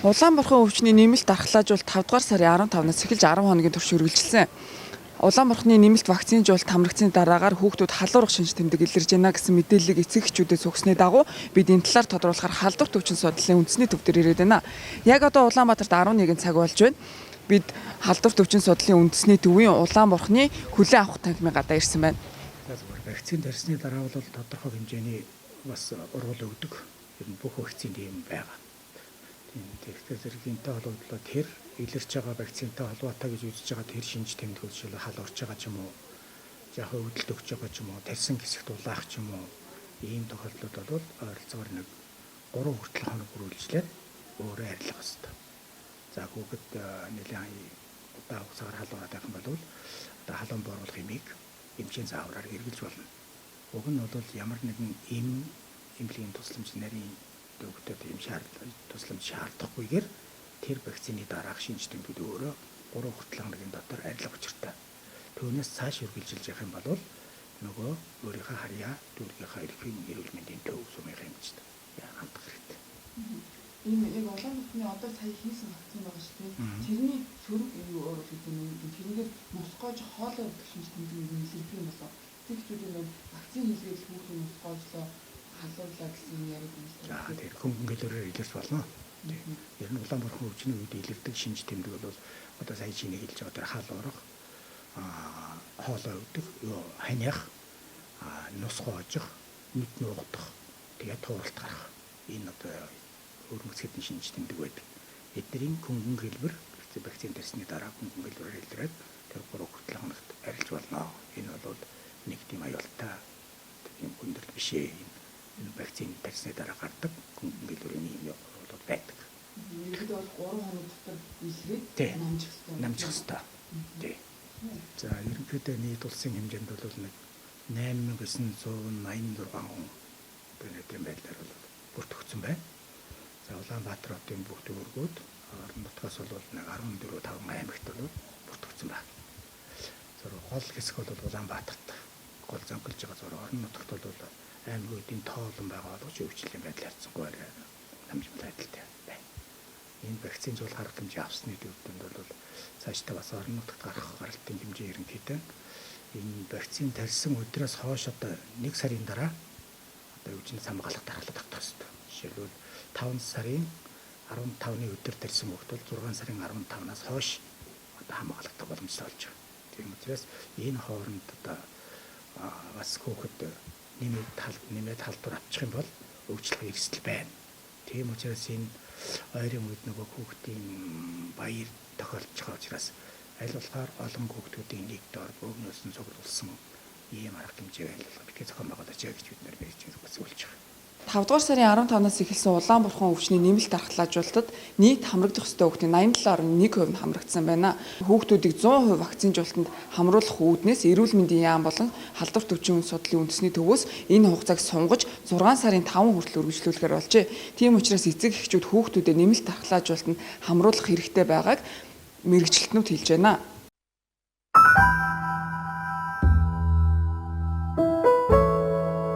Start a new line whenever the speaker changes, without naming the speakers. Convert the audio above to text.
Улаанбурхан өвчний нэмэлт дархлаажуулалт 5 дугаар сарын 15-наас эхэлж 10 хоногийн турш үргэлжилсэн. Улаанбурханы нэмэлт вакцинжуулалт хамрагдсны дараагаар хүүхдүүд халуурах шинж тэмдэг илэрж байна гэсэн мэдээллийг эцэг эхчүүдэд өгснээ дагуу бид энэ талаар тодруулахаар халдварт өвчин судлалын үндэсний төв дээр ирээд байна. Яг одоо Улаанбаатарт 11 цаг болж байна. Бид халдварт өвчин судлалын үндэсний төвийн Улаанбурханы хүлээн авах танхимын гадаа ирсэн байна.
Вакцин тарьсны дараа бол тодорхой хэмжээний бас ургал өгдөг. Ер нь бүх вакцинд ийм байгаа. Тэгэхээр зэрэгтэй холбоотой тэр илэрч байгаа вакцинтай холбоотой гэж үзэж байгаа тэр шинж тэмдгүүд жишээлбэл хал орж байгаа ч юм уу, яхаа өвдөлт өгч байгаа ч юм уу, тарьсан хэсэгт улаах ч юм уу, ийм тохиолдлууд бол ойролцоогоор нэг 3 хүртэл хоног үргэлжлээд өөрөө арилгах хэрэгтэй. За хүүхэд нэлээд удаа хугацаагаар халуураад байх юм бол одоо халуун бооруулах хэмийг эмчийн заавраар эргэлж болно. Уг нь бол ямар нэгэн эмнэлгийн тусламж нарийн төвөгтэй ийм тусламж шаардахгүйгээр тэр вакцины дараах шинж тэмдгүүд өөрөө 3 хүртэл хоногийн дотор арилгах учиртай. Түүнээс цааш үргэлжилж явах юм бол нөгөө өөрийнхөө харьяа дүүргийнхаа эрхийн эрүүл мэндийн төв сумын хэмжээнд хандах хэрэгтэй.
Энэ яг Улаанбаатарны одоо сая хийсэн вакцин байгаа шүү дээ. Тэрний сөрөг юу өөрөө гэдэг нь тэрнгээр нусгойж хоолой өгөх шинж тэмдэг нэлээд юм болоо. Тэгчүүдийн вакцин хийлгээл хүүхдийн нусгойжлоо халуурлаа гэсэн яриад байна.
Тэр хөнгөн гэлээрээр илэрч болно. Ер нь Улаанбаатар өвчний үед илэрдэг шинж тэмдэг бол одоо сая чиний хэлж байгаа тэр хал урах, хоолой өгдөг, ханиах, нус гоожих, нүд нуугдах, тэгээд тууралт гарах. Энэ одоо өрмөцгөдний шинж тэмдэг байдаг. Эднэрийн хөнгөн гэлбэр вакцин тарьсны дараа хөнгөн гэлбэрээр илрээд тэр 3 хүртэл хоногт арилж болно. Энэ бол нэг тийм аюултай тийм хүндрэл биш ээ. Энэ вакцин тарьсны дараа гардаг хөнгөн гэлбэрийн юм бол байдаг.
Ерөнхийдөө бол 3 хоног дотор илрээд
намжих хэрэгтэй. Тий. За ерөнхийдөө нийт улсын хэмжээнд бол нэг 8986 хүн бэнэдэм байдлаар бол бүртгэгдсэн байна. За Улаанбаатар хотын бүх төвөргүүд орон нутгаас бол нэг 14-5 аймагт бол бүртгэгдсэн байна. Зөв гол хэсэг бол Улаанбаатарт гол зөнгөлж байгаа зөв орон нутгад бол аймагуудын тоолон байгаа боловч өвчлөлийн байдал харьцангуй намжимтай байдалтай байна. Энэ вакцинжуулах арга хэмжээ авсны төвөнд бол цаашдаа бас орон нутгад гарах гаралтын хэмжээ ерөнхийдөө энэ вакцин тарьсан өдрөөс хойш одоо 1 сарын дараа одоо өвчнөд хамгаалах дараалал тогтоох хэрэгтэй. Жишээлбэл 5 сарын 15-ны өдөр тарьсан хүүхэд бол 6 сарын 15-наас хойш одоо хамгаалагдах боломжтой болж байгаа. Тийм учраас энэ хооронд одоо бас хүүхэд нэмээд халдвар авчих юм бол өвчлөх эрсдэл байна. Тийм учраас энэ ойрын үед нөгөө хүүхдийн баяр тохиолдож байгаа учраас аль болохоор олон хүүхдүүдийн нэг дор бөөгнөөс нь цуглуулсан ийм арга хэмжээ байлгах битгий зохион байгуулж байгаа гэж бид нар байж үзүүлж байгаа.
5 дугаар сарын 15-наас эхэлсэн Улаанбурхан өвчний нэмэлт дархлаажуулалтад нийт хамрагдах ёстой хүүхдийн 87.1% нь хамрагдсан байна. Хүүхдүүдийг 100% вакцинжуулалтанд хамруулах үүднээс эрүүл мэндийн яам болон халдварт өвчин судлалын үндэсний төвөөс энэ хугацааг сунгаж 6 сарын 5 хүртэл үргэлжлүүлэхээр болжээ. Тийм учраас эцэг эхчүүд хүүхдүүдэд нэмэлт дархлаажуулалтанд хамруулах хэрэгтэй байгааг мэргэжилтнүүд хэлж байна.